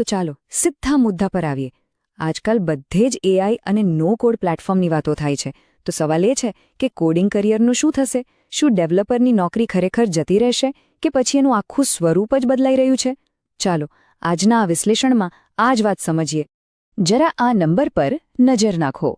તો ચાલો સીધા મુદ્દા પર આવીએ. આજકાલ બધે જ એઆઈ અને નો કોડ પ્લેટફોર્મની વાતો થાય છે. તો સવાલ એ છે કે કોડિંગ કરિયરનું શું થશે? શું ડેવલપરની નોકરી ખરેખર જતી રહેશે કે પછી એનું આખું સ્વરૂપ જ બદલાઈ રહ્યું છે? ચાલો આજના આ વિશ્લેષણમાં આ જ વાત સમજીએ. જરા આ નંબર પર નજર નાખો.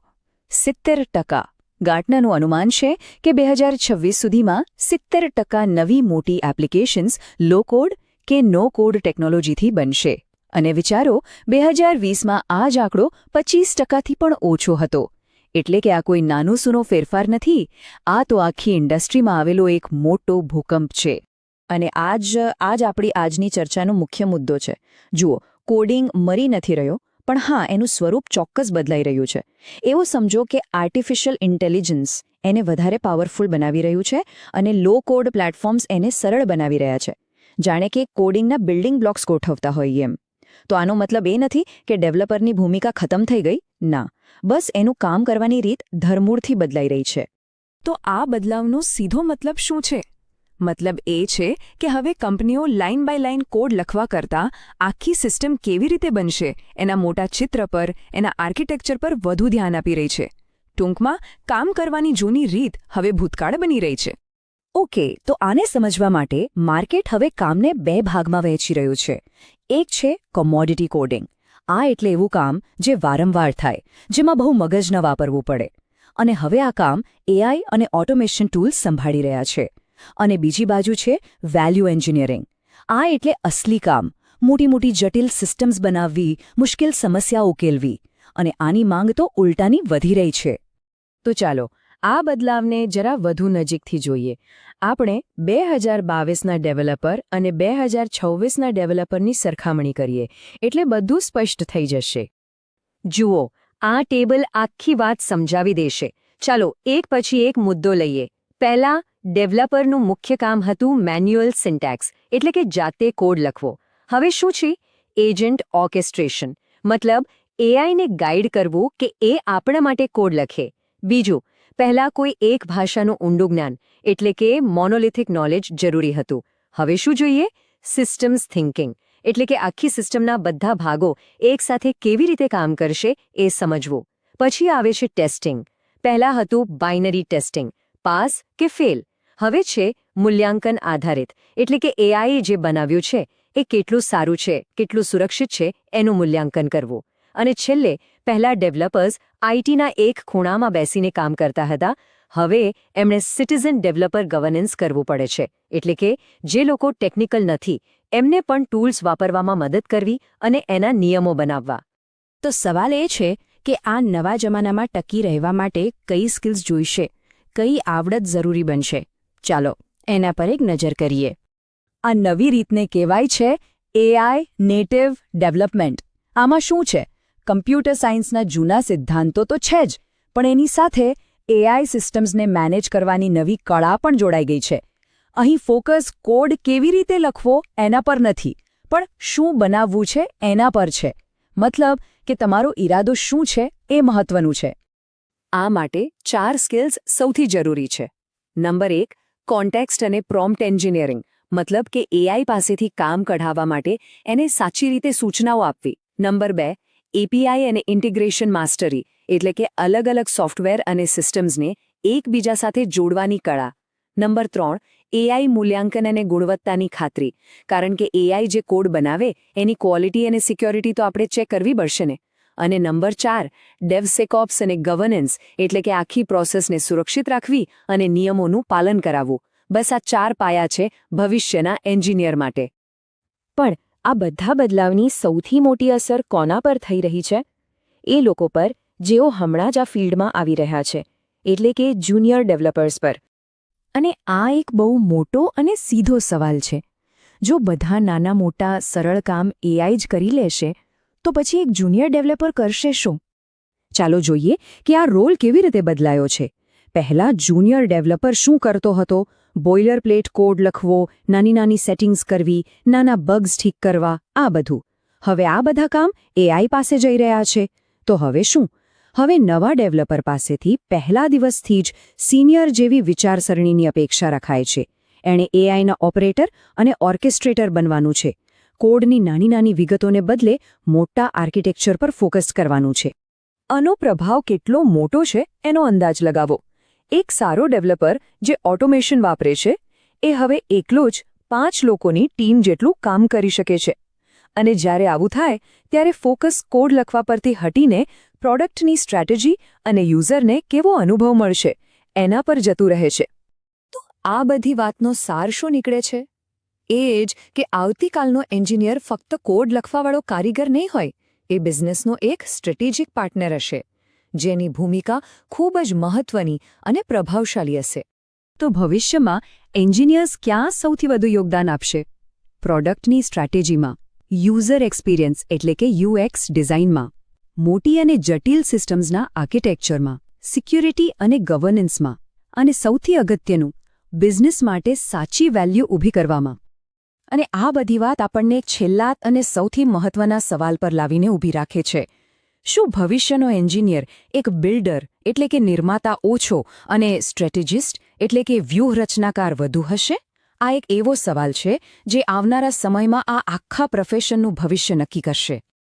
70%. ગાર્ટનરનું અનુમાન છે કે 2026 સુધીમાં 70% નવી મોટી એપ્લિકેશન્સ લો કોડ કે નો કોડ ટેકનોલોજીથી બનશે. અને વિચારો 2020માં આ જ આંકડો 25%થી પણ ઓછો હતો. એટલે કે આ કોઈ નાનો સૂનો ફેરફાર નથી, આ તો આખી ઇન્ડસ્ટ્રીમાં આવેલો એક મોટો ભૂકંપ છે. અને આ જ આપણી આજની ચર્ચાનો મુખ્ય મુદ્દો છે. જુઓ, કોડિંગ મરી નથી રહ્યો, પણ હા, એનું સ્વરૂપ ચોક્કસ બદલાઈ રહ્યું છે. એવું સમજો કે આર્ટિફિશિયલ ઇન્ટેલિજન્સ એને વધારે પાવરફુલ બનાવી રહ્યું છે અને લો કોડ પ્લેટફોર્મ્સ એને સરળ બનાવી રહ્યા છે. જાણે કે કોડિંગના બિલ્ડિંગ બ્લોક્સ ગોઠવતા હોઈએ એમ. તો આનો મતલબ એ નથી કે ડેવલપરની ભૂમિકા ખતમ થઈ ગઈ. ના, બસ એનું કામ કરવાની રીત ધરમૂળથી બદલાઈ રહી છે. તો આ બદલાવનો સીધો મતલબ શું છે? મતલબ એ છે કે હવે કંપનીઓ લાઇન બાય લાઇન કોડ લખવા કરતાં આખી સિસ્ટમ કેવી રીતે બનશે એના મોટા ચિત્ર પર, એના આર્કિટેક્ચર પર વધુ ધ્યાન આપી રહી છે. ટૂંકમાં કામ કરવાની જૂની રીત હવે ભૂતકાળ બની રહી છે. ઓકે, તો આને સમજવા માટે માર્કેટ હવે કામને બે ભાગમાં વહેંચી રહ્યું છે. એક છે કોમોડિટી કોડિંગ. આ એટલે એવું કામ જે વારંવાર થાય, જેમાં બહુ મગજ ન વાપરવું પડે. અને હવે આ કામ એઆઈ અને ઓટોમેશન ટૂલ્સ સંભાળી રહ્યા છે. અને બીજી બાજુ છે વેલ્યુ એન્જિનિયરિંગ. આ એટલે અસલી કામ, મોટી મોટી જટિલ સિસ્ટમ્સ બનાવવી, મુશ્કેલ સમસ્યા ઉકેલવી. અને આની માંગ તો ઉલટાની વધી રહી છે. તો ચાલો આ બદલાવને જરા વધુ નજીકથી જોઈએ. આપણે 2022ના ડેવલપર અને 2026ના ડેવલપરની સરખામણી કરીએ, એટલે બધું સ્પષ્ટ થઈ જશે. જુઓ, આ ટેબલ આખી વાત સમજાવી દેશે. ચાલો એક પછી એક મુદ્દો લઈએ. પહેલા, ડેવલપરનું મુખ્ય કામ હતું મેન્યુઅલ સિન્ટેક્સ, એટલે કે જાતે કોડ લખવો. હવે શું છે? એજન્ટ ઓર્કેસ્ટ્રેશન, મતલબ એઆઈને ગાઈડ કરવું કે એ આપણા માટે કોડ લખે. બીજું, પહેલા કોઈ એક ભાષાનું ઊંડું જ્ઞાન, એટલે કે મોનોલિથિક નોલેજ જરૂરી હતું. હવે શું જોઈએ? સિસ્ટમ્સ થિંકિંગ, એટલે કે આખી સિસ્ટમના બધા ભાગો એકસાથે કેવી રીતે કામ કરશે એ સમજવું. પછી આવે છે ટેસ્ટિંગ. પહેલા હતું બાઇનરી ટેસ્ટિંગ, પાસ કે ફેલ. હવે છે મૂલ્યાંકન આધારિત, એટલે કે એઆઈએ જે બનાવ્યું છે એ કેટલું સારું છે, કેટલું સુરક્ષિત છે એનું મૂલ્યાંકન કરવું. અને છેલ્લે, પહેલા ડેવલપર્સ આઈટીના એક ખૂણામાં બેસીને કામ કરતા હતા. હવે એમણે સિટીઝન ડેવલપર ગવર્નન્સ કરવું પડે છે, એટલે કે જે લોકો ટેકનિકલ નથી એમને પણ ટૂલ્સ વાપરવામાં મદદ કરવી અને એના નિયમો બનાવવા. તો સવાલ એ છે કે આ નવા જમાનામાં ટકી રહેવા માટે કઈ સ્કિલ્સ જોઈશે, કઈ આવડત જરૂરી બનશે? ચાલો એના પર એક નજર કરીએ. આ નવી રીતને કહેવાય છે એઆઈ નેટિવ ડેવલપમેન્ટ. આમાં શું છે? કમ્પ્યુટર સાયન્સના જૂના સિદ્ધાંતો તો છે જ, પણ એની સાથે એઆઈ સિસ્ટમ્સને મેનેજ કરવાની નવી કળા પણ જોડાઈ ગઈ છે. અહીં ફોકસ કોડ કેવી રીતે લખવો એના પર નથી, પણ શું બનાવવું છે એના પર છે. મતલબ કે તમારો ઈરાદો શું છે એ મહત્વનું છે. આ માટે 4 સ્કિલ્સ સૌથી જરૂરી છે. નંબર 1, કોન્ટેક્સ્ટ અને પ્રોમ્પ્ટ એન્જિનિયરિંગ, મતલબ કે એઆઈ પાસેથી કામ કઢાવવા માટે એને સાચી રીતે સૂચનાઓ આપવી. નંબર 2, એપીઆઈ અને ઇન્ટિગ્રેશન માસ્ટરી, એટલે કે અલગ અલગ સોફ્ટવેર અને સિસ્ટમ્સને એકબીજા સાથે જોડવાની કળા. નંબર 3, એઆઈ મૂલ્યાંકન અને ગુણવત્તાની ખાતરી, કારણ કે એઆઈ જે કોડ બનાવે એની ક્વોલિટી અને સિક્યોરિટી તો આપણે ચેક કરવી પડશે ને. અને નંબર 4, ડેવસેકોપ્સ અને ગવર્નન્સ, એટલે કે આખી પ્રોસેસને સુરક્ષિત રાખવી અને નિયમોનું પાલન કરાવવું. બસ આ 4 પાયા છે ભવિષ્યના એન્જિનિયર માટે. પણ આ બધા બદલાવની સૌથી મોટી અસર કોના પર થઈ રહી છે? એ લોકો પર જેઓ હમણાં જ આ ફિલ્ડમાં આવી રહ્યા છે, એટલે કે જુનિયર ડેવલપર્સ પર. અને આ એક બહુ મોટો અને સીધો સવાલ છે. જો બધા નાના મોટા સરળ કામ એઆઈ જ કરી લેશે, તો પછી એક જુનિયર ડેવલપર કરશે શું? ચાલો જોઈએ કે આ રોલ કેવી રીતે બદલાયો છે. પહેલાં જુનિયર ડેવલપર શું કરતો હતો? બોઇલર પ્લેટ કોડ લખવો, નાની નાની સેટિંગ્સ કરવી, નાના બગ્સ ઠીક કરવા, આ બધું. હવે આ બધા કામ એઆઈ પાસે જઈ રહ્યા છે. તો હવે શું? હવે નવા ડેવલપર પાસેથી પહેલા દિવસથી જ સિનિયર જેવી વિચારસરણીની અપેક્ષા રખાય છે. એણે એઆઈના ઓપરેટર અને ઓર્કેસ્ટ્રેટર બનવાનું છે. કોડની નાની નાની વિગતોને બદલે મોટા આર્કિટેક્ચર પર ફોકસ કરવાનું છે. આનો પ્રભાવ કેટલો મોટો છે એનો અંદાજ લગાવો. એક સારો ડેવલપર જે ઓટોમેશન વાપરે છે એ હવે એકલો જ 5 લોકોની ટીમ જેટલું કામ કરી શકે છે. અને જ્યારે આવું થાય ત્યારે ફોકસ કોડ લખવા પરથી હટીને પ્રોડક્ટની સ્ટ્રેટેજી અને યુઝરને કેવો અનુભવ મળશે એના પર જતું રહે છે. તો આ બધી વાતનો સાર શું નીકળે છે? એ જ કે આવતીકાલનો એન્જિનિયર ફક્ત કોડ લખવાવાળો કારીગર નહીં હોય, એ બિઝનેસનો એક સ્ટ્રેટેજિક પાર્ટનર હશે, જેની ભૂમિકા ખૂબ જ મહત્વની અને પ્રભાવશાળી હશે. તો ભવિષ્યમાં એન્જિનિયર્સ ક્યાં સૌથી વધુ યોગદાન આપશે? પ્રોડક્ટની સ્ટ્રેટેજીમાં, યુઝર એક્સપિરિયન્સ એટલે કે UX ડિઝાઇનમાં, મોટી અને જટિલ સિસ્ટમ્સના આર્કિટેક્ચરમાં, સિક્યુરિટી અને ગવર્નન્સમાં, અને સૌથી અગત્યનું, બિઝનેસ માટે સાચી વેલ્યુ ઊભી કરવામાં. અને આ બધી વાત આપણને છેલ્લા અને સૌથી મહત્વના સવાલ પર લાવીને ઊભી રાખે છે. શું ભવિષ્યનો એન્જિનિયર એક બિલ્ડર એટલે કે નિર્માતા ઓછો અને સ્ટ્રેટેજિસ્ટ એટલે કે વ્યૂહરચનાકાર વધુ હશે? આ એક એવો સવાલ છે જે આવનારા સમયમાં આ આખા પ્રોફેશનનું ભવિષ્ય નક્કી કરશે.